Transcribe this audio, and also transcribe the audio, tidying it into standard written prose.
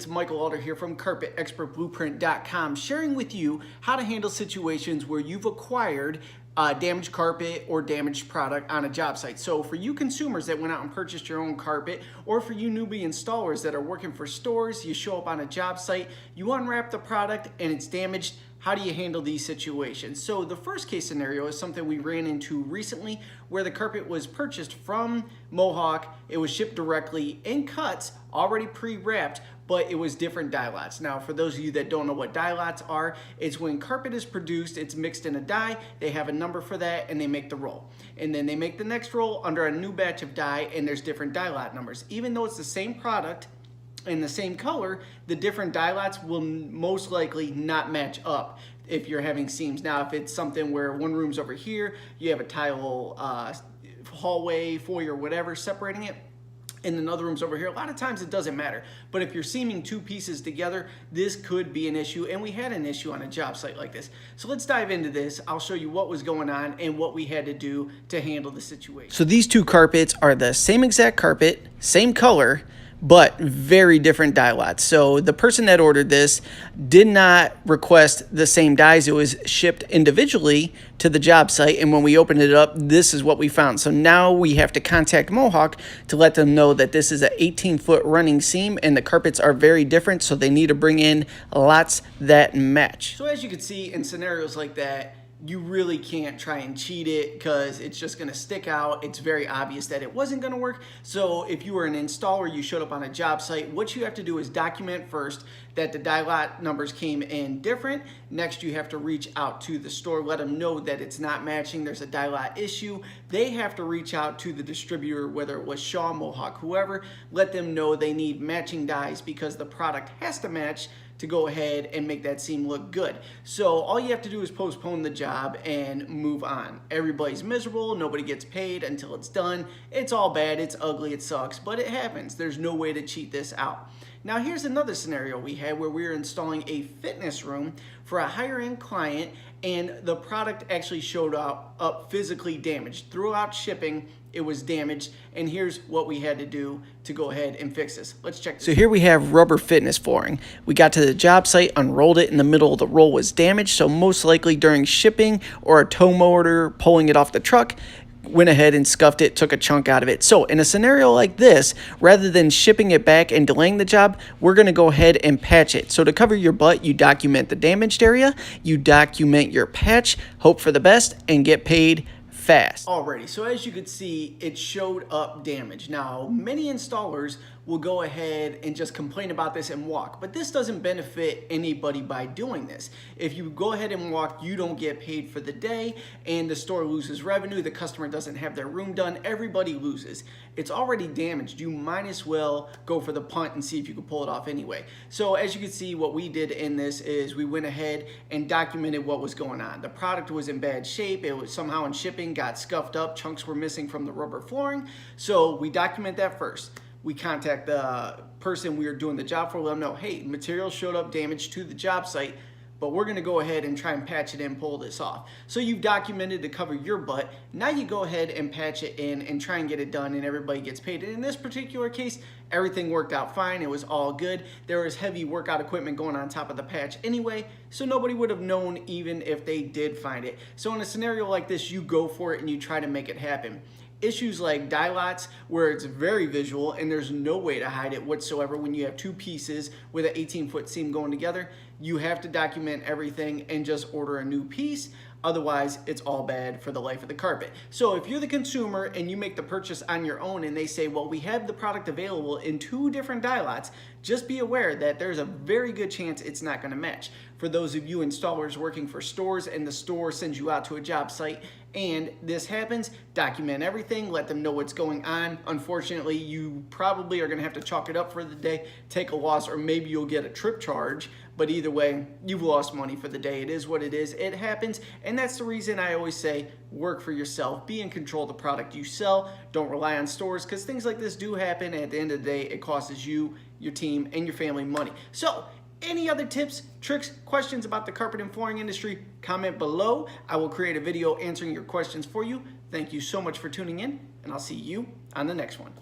it's Michael Alder here from CarpetExpertBlueprint.com, sharing with you how to handle situations where you've acquired damaged carpet or damaged product on a job site. So for you consumers that went out and purchased your own carpet, or for you newbie installers that are working for stores, you show up on a job site, you unwrap the product and it's damaged. How do you handle these situations? So the first case scenario is something we ran into recently where the carpet was purchased from Mohawk. It was shipped directly in cuts, already pre-wrapped, but it was different dye lots. Now, for those of you that don't know what dye lots are, it's when carpet is produced, it's mixed in a dye, they have a number for that, and they make the roll. And then they make the next roll under a new batch of dye, and there's different dye lot numbers. Even though it's the same product, in the same color, the different dye lots will most likely not match up if you're having seams. Now, if it's something where one room's over here, you have a tile hallway, foyer, whatever, separating it, and another room's over here, a lot of times it doesn't matter. But if you're seaming two pieces together, this could be an issue, and we had an issue on a job site like this. So let's dive into this. I'll show you what was going on and what we had to do to handle the situation. So these two carpets are the same exact carpet, same color, but very different dye lots. So the person that ordered this did not request the same dyes. It was shipped individually to the job site, and when we opened it up, this is what we found. So now we have to contact Mohawk to let them know that this is an 18-foot running seam and the carpets are very different, so they need to bring in lots that match. So as you can see, in scenarios like that, you really can't try and cheat it because it's just gonna stick out. It's very obvious that it wasn't gonna work. So if you were an installer, you showed up on a job site, what you have to do is document first that the dye lot numbers came in different. Next, you have to reach out to the store, let them know that it's not matching, there's a dye lot issue. They have to reach out to the distributor, whether it was Shaw, Mohawk, whoever, let them know they need matching dyes because the product has to match to go ahead and make that seam look good. So all you have to do is postpone the job and move on. Everybody's miserable, nobody gets paid until it's done. It's all bad, it's ugly, it sucks, but it happens. There's no way to cheat this out. Now here's another scenario we had where we were installing a fitness room for a higher end client, and the product actually showed up physically damaged. Throughout shipping, it was damaged, and here's what we had to do to go ahead and fix this. Let's check this. So here we have rubber fitness flooring. We got to the job site, unrolled it, in the middle of the roll was damaged, so most likely during shipping or a tow motor pulling it off the truck, went ahead and scuffed it, took a chunk out of it. So in a scenario like this, rather than shipping it back and delaying the job, we're gonna go ahead and patch it. So to cover your butt, you document the damaged area, you document your patch, hope for the best, and get paid fast. Alrighty, so as you can see, it showed up damage. Now, many installers will go ahead and just complain about this and walk, but this doesn't benefit anybody by doing this. If you go ahead and walk, you don't get paid for the day, and the store loses revenue, the customer doesn't have their room done, everybody loses. It's already damaged. You might as well go for the punt and see if you can pull it off anyway. So as you can see, what we did in this is we went ahead and documented what was going on. The product was in bad shape. It was somehow in shipping, got scuffed up, chunks were missing from the rubber flooring. So we document that first. We contact the person we were doing the job for, let them know, hey, material showed up damaged to the job site, but we're gonna go ahead and try and patch it in, pull this off. So you've documented to cover your butt. Now you go ahead and patch it in and try and get it done, and everybody gets paid. And in this particular case, everything worked out fine. It was all good. There was heavy workout equipment going on top of the patch anyway, so nobody would have known even if they did find it. So in a scenario like this, you go for it and you try to make it happen. Issues like dye lots, where it's very visual and there's no way to hide it whatsoever when you have two pieces with an 18-foot seam going together, you have to document everything and just order a new piece. Otherwise, it's all bad for the life of the carpet. So if you're the consumer and you make the purchase on your own and they say, well, we have the product available in two different dye lots, just be aware that there's a very good chance it's not gonna match. For those of you installers working for stores and the store sends you out to a job site and this happens, document everything, let them know what's going on. Unfortunately, you probably are gonna have to chalk it up for the day, take a loss, or maybe you'll get a trip charge, but either way, you've lost money for the day. It is what it is, it happens, and that's the reason I always say, work for yourself, be in control of the product you sell, don't rely on stores, because things like this do happen, and at the end of the day, it costs you, your team, and your family money. So, any other tips, tricks, questions about the carpet and flooring industry, comment below. I will create a video answering your questions for you. Thank you so much for tuning in, and I'll see you on the next one.